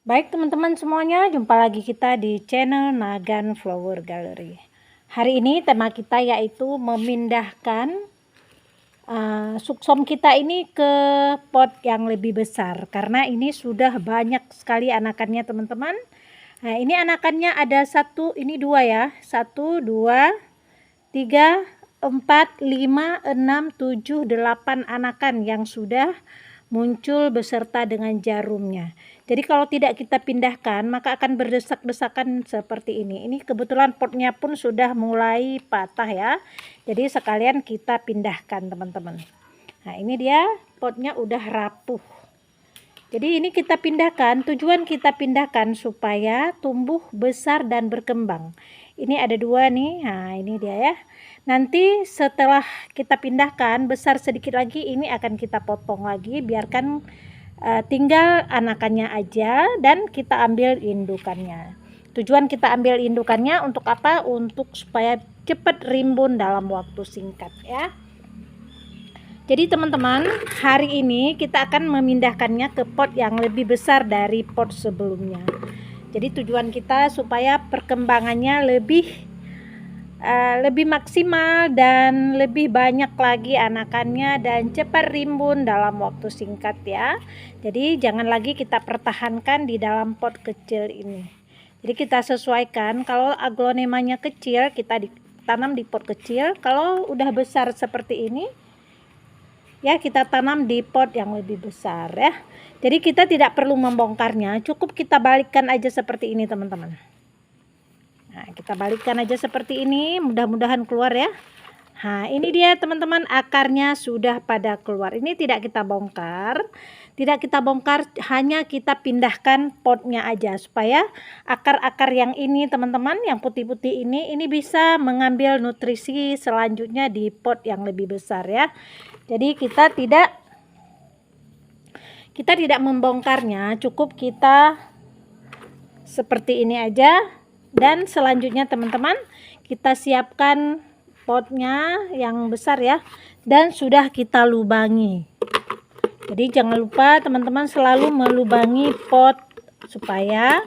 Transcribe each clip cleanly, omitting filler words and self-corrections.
Baik teman-teman semuanya, jumpa lagi kita di channel Nagan Flower Gallery. Hari ini tema kita yaitu memindahkan suksom kita ini ke pot yang lebih besar. Karena ini sudah banyak sekali anakannya teman-teman. Nah ini anakannya ada satu, ini dua ya. 1, 2, 3, 4, 5, 6, 7, 8 anakan yang sudah muncul beserta dengan jarumnya. Jadi kalau tidak kita pindahkan maka akan berdesak-desakan seperti ini. Ini kebetulan potnya pun sudah mulai patah ya. Jadi sekalian kita pindahkan teman-teman. Nah ini dia potnya udah rapuh. Jadi ini kita pindahkan, tujuan kita pindahkan supaya tumbuh besar dan berkembang. Ini ada dua nih, nah ini dia ya. Nanti setelah kita pindahkan besar sedikit lagi, ini akan kita potong lagi, biarkan tinggal anakannya aja dan kita ambil indukannya. Tujuan kita ambil indukannya untuk apa? Untuk supaya cepat rimbun dalam waktu singkat ya. Jadi teman-teman, hari ini kita akan memindahkannya ke pot yang lebih besar dari pot sebelumnya. Jadi tujuan kita supaya perkembangannya lebih maksimal dan lebih banyak lagi anakannya dan cepat rimbun dalam waktu singkat ya. Jadi jangan lagi kita pertahankan di dalam pot kecil ini. Jadi kita sesuaikan, kalau aglonemanya kecil kita ditanam di pot kecil, kalau udah besar seperti ini ya kita tanam di pot yang lebih besar ya. Jadi kita tidak perlu membongkarnya, cukup kita balikkan aja seperti ini teman-teman. Nah kita balikkan aja seperti ini, mudah-mudahan keluar ya. Nah ini dia teman-teman, akarnya sudah pada keluar. Ini tidak kita bongkar, hanya kita pindahkan potnya aja supaya akar-akar yang ini teman-teman, yang putih-putih ini bisa mengambil nutrisi selanjutnya di pot yang lebih besar ya. Jadi kita tidak membongkarnya, cukup kita seperti ini aja. Dan selanjutnya teman-teman, kita siapkan potnya yang besar ya, dan sudah kita lubangi. Jadi jangan lupa teman-teman selalu melubangi pot supaya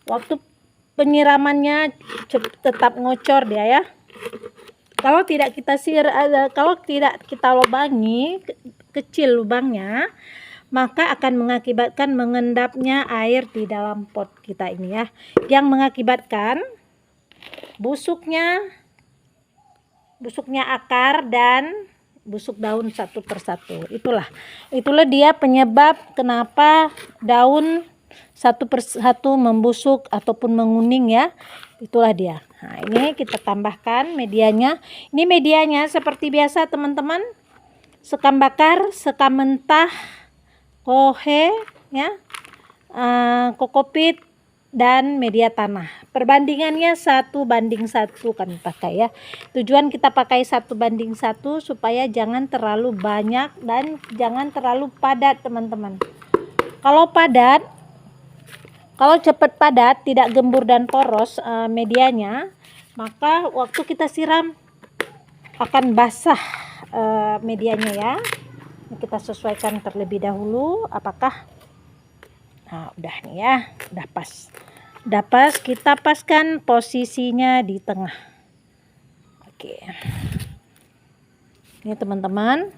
waktu penyiramannya tetap ngocor dia ya. Kalau tidak kita lubangi kecil lubangnya, maka akan mengakibatkan mengendapnya air di dalam pot kita ini ya, yang mengakibatkan busuknya akar dan busuk daun satu persatu. Itulah dia penyebab kenapa daun satu persatu membusuk ataupun menguning ya. Itulah dia. Nah ini kita tambahkan medianya. Ini medianya seperti biasa teman-teman, sekam bakar, sekam mentah, kohe ya, kokopit dan media tanah. Perbandingannya 1:1 kami pakai ya. Tujuan kita pakai 1:1 supaya jangan terlalu banyak dan jangan terlalu padat teman-teman. Kalau cepat padat, tidak gembur dan poros medianya, maka waktu kita siram akan basah medianya ya. Kita sesuaikan terlebih dahulu apakah, nah udah nih ya, udah pas, kita paskan posisinya di tengah. Oke, ini teman-teman,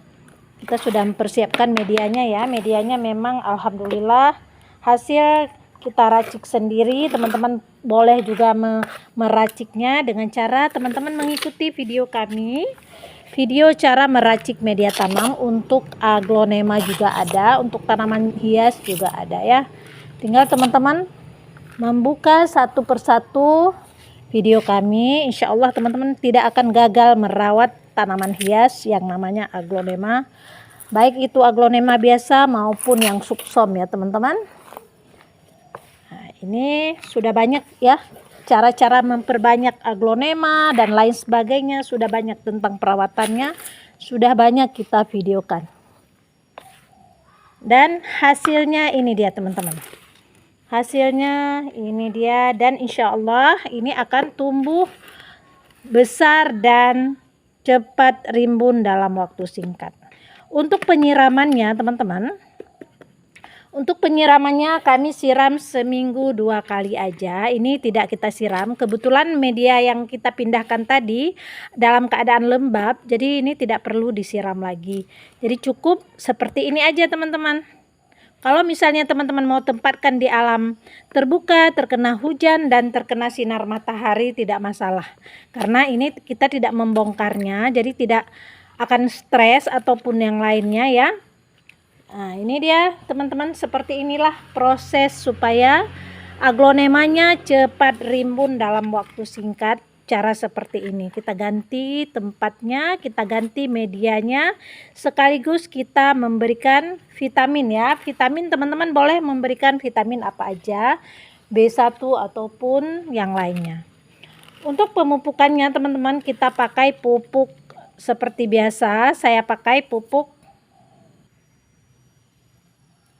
kita sudah mempersiapkan medianya ya. Medianya memang alhamdulillah hasil kita racik sendiri. Teman-teman boleh juga meraciknya dengan cara teman-teman mengikuti video kami, video cara meracik media tanam. Untuk aglonema juga ada, untuk tanaman hias juga ada ya. Tinggal teman-teman membuka satu persatu video kami, insya Allah teman-teman tidak akan gagal merawat tanaman hias yang namanya aglonema, baik itu aglonema biasa maupun yang suksom ya teman-teman. Ini sudah banyak ya cara-cara memperbanyak aglonema dan lain sebagainya, sudah banyak tentang perawatannya, sudah banyak kita videokan. Dan hasilnya ini dia teman-teman. Hasilnya ini dia, dan insya Allah ini akan tumbuh besar dan cepat rimbun dalam waktu singkat. Untuk penyiramannya teman-teman, Untuk penyiramannya kami siram seminggu 2 kali aja. Ini tidak kita siram. Kebetulan media yang kita pindahkan tadi dalam keadaan lembab, jadi ini tidak perlu disiram lagi. Jadi cukup seperti ini aja teman-teman. Kalau misalnya teman-teman mau tempatkan di alam terbuka, terkena hujan dan terkena sinar matahari tidak masalah. Karena ini kita tidak membongkarnya, jadi tidak akan stres ataupun yang lainnya ya. Nah, ini dia teman-teman, seperti inilah proses supaya aglonemanya cepat rimbun dalam waktu singkat. Cara seperti ini, kita ganti tempatnya, kita ganti medianya, sekaligus kita memberikan vitamin ya. Vitamin teman-teman boleh memberikan vitamin apa aja, B1 ataupun yang lainnya. Untuk pemupukannya teman-teman, kita pakai pupuk seperti biasa. Saya pakai pupuk,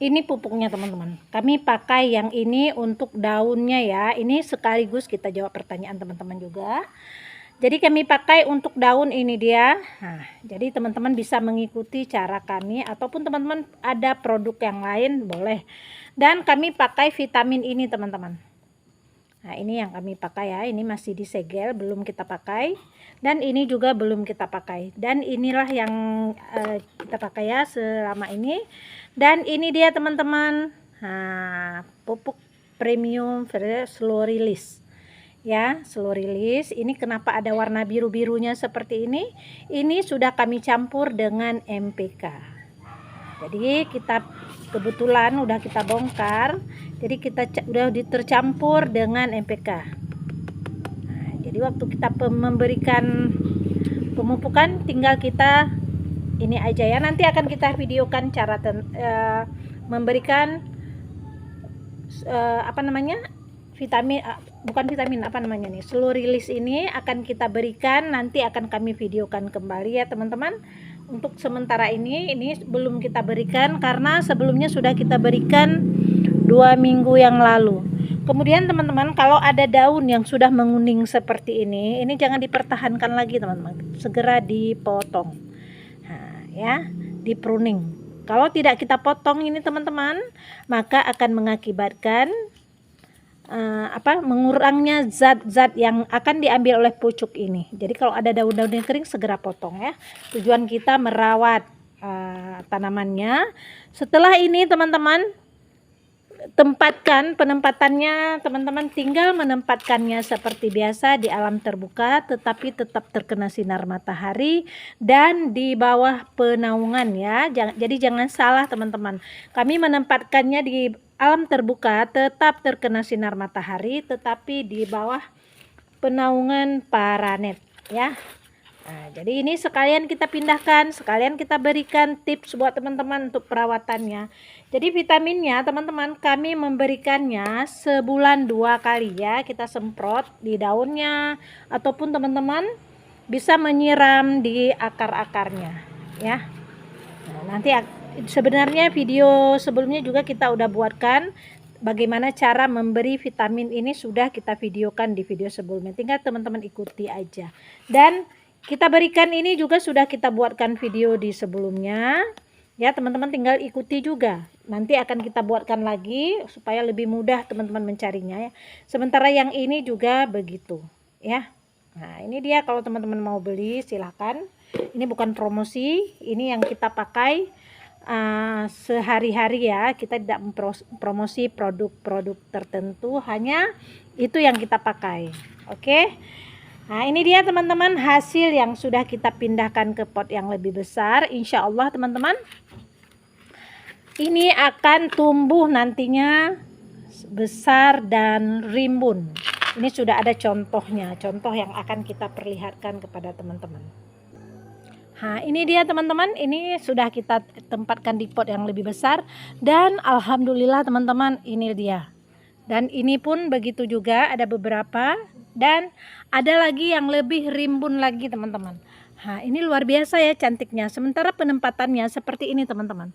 ini pupuknya teman-teman. Kami pakai yang ini untuk daunnya ya. Ini sekaligus kita jawab pertanyaan teman-teman juga. Jadi kami pakai untuk daun ini dia. Nah, jadi teman-teman bisa mengikuti cara kami ataupun teman-teman ada produk yang lain boleh. Dan kami pakai vitamin ini teman-teman. Nah, ini yang kami pakai ya. Ini masih disegel, belum kita pakai. Dan ini juga belum kita pakai. Dan inilah yang kita pakai ya selama ini. Dan ini dia teman-teman, nah, pupuk premium slow release ya, slow release. Ini kenapa ada warna biru-birunya seperti ini? Ini sudah kami campur dengan MPK. Jadi kita kebetulan udah kita bongkar, jadi kita udah tercampur dengan MPK. Nah, jadi waktu kita memberikan pemupukan tinggal kita ini aja ya. Nanti akan kita videokan cara memberikan apa namanya, vitamin, bukan vitamin, apa namanya nih, slow release ini akan kita berikan, nanti akan kami videokan kembali ya teman-teman. Untuk sementara ini belum kita berikan karena sebelumnya sudah kita berikan 2 minggu yang lalu. Kemudian teman-teman, kalau ada daun yang sudah menguning seperti ini jangan dipertahankan lagi teman-teman, segera dipotong ya, di pruning. Kalau tidak kita potong ini teman-teman, maka akan mengakibatkan mengurangnya zat-zat yang akan diambil oleh pucuk ini. Jadi kalau ada daun-daun yang kering segera potong ya. Tujuan kita merawat tanamannya. Setelah ini teman-teman, penempatannya teman-teman tinggal menempatkannya seperti biasa di alam terbuka, tetapi tetap terkena sinar matahari dan di bawah penaungan ya. Jadi jangan salah teman-teman, kami menempatkannya di alam terbuka tetap terkena sinar matahari tetapi di bawah penaungan paranet ya. Nah, jadi ini sekalian kita pindahkan, sekalian kita berikan tips buat teman-teman untuk perawatannya. Jadi vitaminnya teman-teman kami memberikannya sebulan 2 kali ya. Kita semprot di daunnya ataupun teman-teman bisa menyiram di akar-akarnya ya. Nah, nanti sebenarnya video sebelumnya juga kita udah buatkan bagaimana cara memberi vitamin ini, sudah kita videokan di video sebelumnya. Tinggal teman-teman ikuti aja. Dan kita berikan ini juga sudah kita buatkan video di sebelumnya ya teman-teman, tinggal ikuti juga. Nanti akan kita buatkan lagi supaya lebih mudah teman-teman mencarinya ya. Sementara yang ini juga begitu ya. Nah, ini dia, kalau teman-teman mau beli silahkan. Ini bukan promosi, ini yang kita pakai sehari-hari ya. Kita tidak mempromosi produk-produk tertentu, hanya itu yang kita pakai. Oke. Nah, ini dia teman-teman hasil yang sudah kita pindahkan ke pot yang lebih besar. Insya Allah teman-teman, ini akan tumbuh nantinya besar dan rimbun. Ini sudah ada contohnya, contoh yang akan kita perlihatkan kepada teman-teman. Nah, ini dia teman-teman, ini sudah kita tempatkan di pot yang lebih besar. Dan alhamdulillah teman-teman, ini dia. Dan ini pun begitu juga, ada beberapa. Dan ada lagi yang lebih rimbun lagi teman-teman. Nah, ini luar biasa ya cantiknya. Sementara penempatannya seperti ini teman-teman.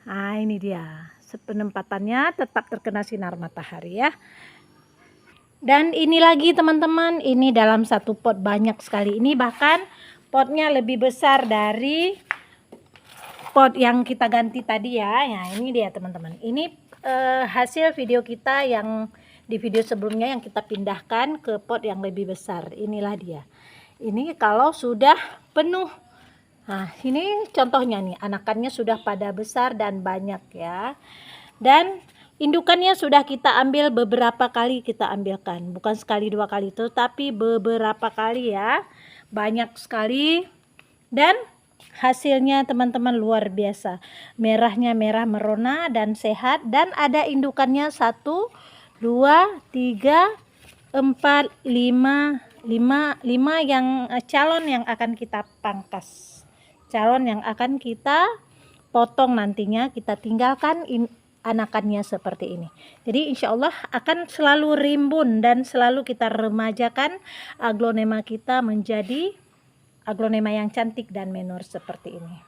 Nah, ini dia. Penempatannya tetap terkena sinar matahari ya. Dan ini lagi teman-teman, ini dalam satu pot banyak sekali. Ini bahkan potnya lebih besar dari pot yang kita ganti tadi ya. Nah, ini dia teman-teman. Ini hasil video kita yang di video sebelumnya yang kita pindahkan ke pot yang lebih besar. Inilah dia. Ini kalau sudah penuh. Nah, ini contohnya nih, anakannya sudah pada besar dan banyak ya. Dan indukannya sudah kita ambil beberapa kali, kita ambilkan. Bukan sekali dua kali itu, tapi beberapa kali ya. Banyak sekali. Dan hasilnya teman-teman luar biasa. Merahnya merah merona dan sehat. Dan ada indukannya 1, 2, 3, 4, 5 yang calon yang akan kita pangkas. Calon yang akan kita potong nantinya, kita tinggalkan anakannya seperti ini. Jadi insya Allah akan selalu rimbun dan selalu kita remajakan aglonema kita menjadi aglonema yang cantik dan menor seperti ini.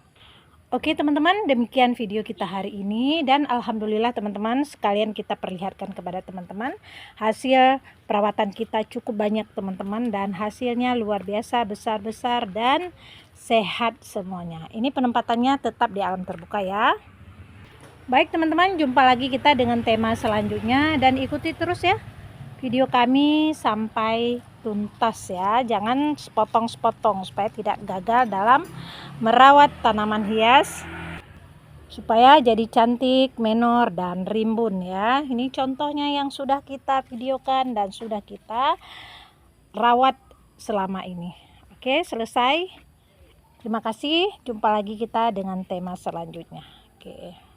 Oke teman-teman, demikian video kita hari ini, dan alhamdulillah teman-teman sekalian kita perlihatkan kepada teman-teman hasil perawatan kita cukup banyak teman-teman, dan hasilnya luar biasa, besar-besar dan sehat semuanya. Ini penempatannya tetap di alam terbuka ya. Baik teman-teman, jumpa lagi kita dengan tema selanjutnya, dan ikuti terus ya video kami sampai tuntas ya. Jangan sepotong-sepotong supaya tidak gagal dalam merawat tanaman hias, supaya jadi cantik, menor dan rimbun ya. Ini contohnya yang sudah kita videokan dan sudah kita rawat selama ini. Oke, selesai. Terima kasih. Jumpa lagi kita dengan tema selanjutnya. Oke.